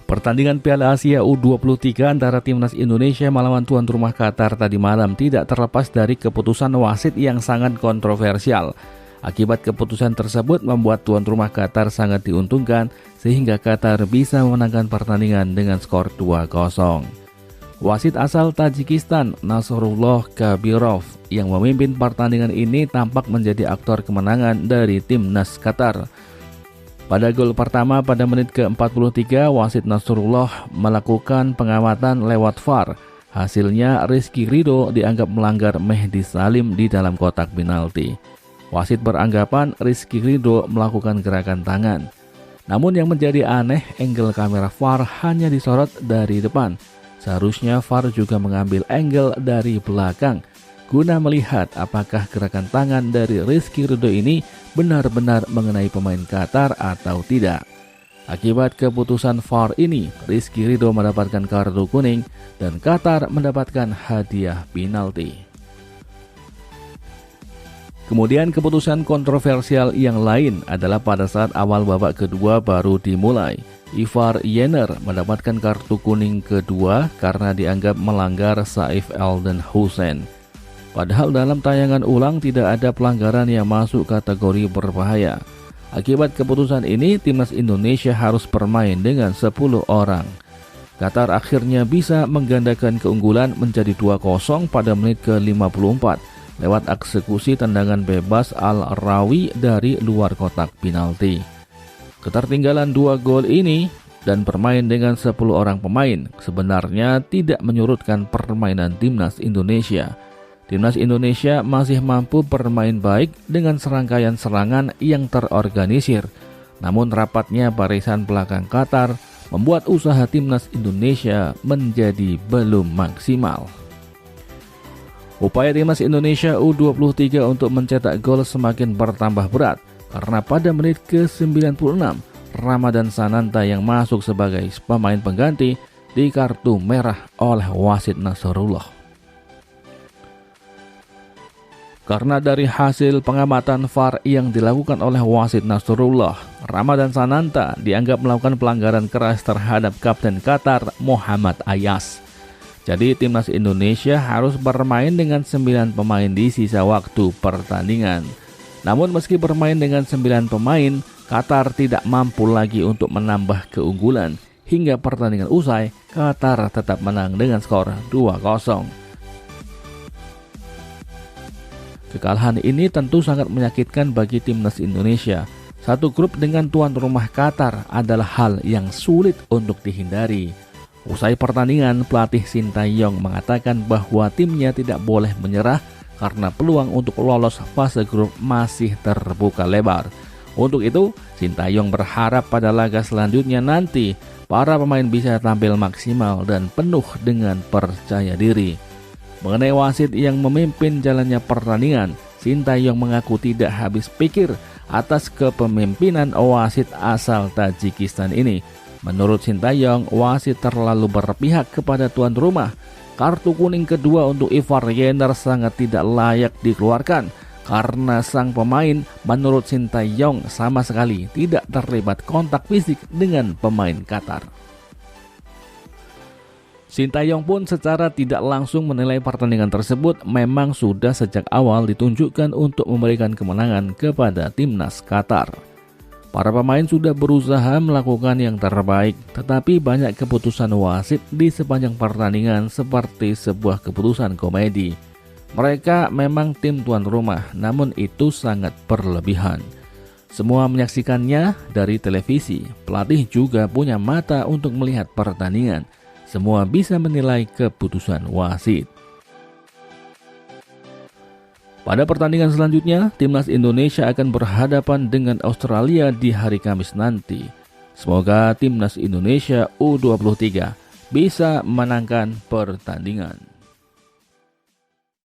Pertandingan Piala Asia U23 antara Timnas Indonesia melawan tuan rumah Qatar tadi malam tidak terlepas dari keputusan wasit yang sangat kontroversial. Akibat keputusan tersebut membuat tuan rumah Qatar sangat diuntungkan sehingga Qatar bisa memenangkan pertandingan dengan skor 2-0. Wasit asal Tajikistan Nasrullah Kabirov yang memimpin pertandingan ini tampak menjadi aktor kemenangan dari Timnas Qatar. Pada gol pertama pada menit ke-43, wasit Nasrullah melakukan pengamatan lewat VAR. Hasilnya Rizky Ridho dianggap melanggar Mehdi Salim di dalam kotak penalti. Wasit beranggapan Rizky Ridho melakukan gerakan tangan. Namun yang menjadi aneh, angle kamera VAR hanya disorot dari depan. Seharusnya VAR juga mengambil angle dari belakang guna melihat apakah gerakan tangan dari Rizky Ridho ini benar-benar mengenai pemain Qatar atau tidak. Akibat keputusan VAR ini, Rizky Ridho mendapatkan kartu kuning dan Qatar mendapatkan hadiah penalti. Kemudian keputusan kontroversial yang lain adalah pada saat awal babak kedua baru dimulai. Ivar Yener mendapatkan kartu kuning kedua karena dianggap melanggar Saif Elden Hussein. Padahal dalam tayangan ulang tidak ada pelanggaran yang masuk kategori berbahaya. Akibat keputusan ini, Timnas Indonesia harus bermain dengan 10 orang. Qatar akhirnya bisa menggandakan keunggulan menjadi 2-0 pada menit ke-54 lewat eksekusi tendangan bebas Al-Rawi dari luar kotak penalti. Ketertinggalan 2 gol ini dan bermain dengan 10 orang pemain sebenarnya tidak menyurutkan permainan Timnas Indonesia. Timnas Indonesia masih mampu bermain baik dengan serangkaian serangan yang terorganisir. Namun rapatnya barisan belakang Qatar membuat usaha Timnas Indonesia menjadi belum maksimal. Upaya Timnas Indonesia U23 untuk mencetak gol semakin bertambah berat karena pada menit ke-96 Ramadan Sananta yang masuk sebagai pemain pengganti di kartu merah oleh wasit Nasrullah. Karena dari hasil pengamatan VAR yang dilakukan oleh wasit Nasrullah, Ramadan Sananta dianggap melakukan pelanggaran keras terhadap kapten Qatar Muhammad Ayas. Jadi Timnas Indonesia harus bermain dengan 9 pemain di sisa waktu pertandingan. Namun meski bermain dengan 9 pemain, Qatar tidak mampu lagi untuk menambah keunggulan. Hingga pertandingan usai, Qatar tetap menang dengan skor 2-0. Kekalahan ini tentu sangat menyakitkan bagi Timnas Indonesia. Satu grup dengan tuan rumah Qatar adalah hal yang sulit untuk dihindari. Usai pertandingan, pelatih Sintayong mengatakan bahwa timnya tidak boleh menyerah karena peluang untuk lolos fase grup masih terbuka lebar. Untuk itu, Sintayong berharap pada laga selanjutnya nanti para pemain bisa tampil maksimal dan penuh dengan percaya diri. Mengenai wasit yang memimpin jalannya pertandingan, Sintayong mengaku tidak habis pikir atas kepemimpinan wasit asal Tajikistan ini. Menurut Sintayong, wasit terlalu berpihak kepada tuan rumah. Kartu kuning kedua untuk Ivar Yener sangat tidak layak dikeluarkan karena sang pemain menurut Sintayong sama sekali tidak terlibat kontak fisik dengan pemain Qatar. Sintayong pun secara tidak langsung menilai pertandingan tersebut memang sudah sejak awal ditunjukkan untuk memberikan kemenangan kepada Timnas Qatar. Para pemain sudah berusaha melakukan yang terbaik, tetapi banyak keputusan wasit di sepanjang pertandingan seperti sebuah keputusan komedi. Mereka memang tim tuan rumah, namun itu sangat berlebihan. Semua menyaksikannya dari televisi, pelatih juga punya mata untuk melihat pertandingan. Semua bisa menilai keputusan wasit. Pada pertandingan selanjutnya, Timnas Indonesia akan berhadapan dengan Australia di hari Kamis nanti. Semoga Timnas Indonesia U23 bisa memenangkan pertandingan.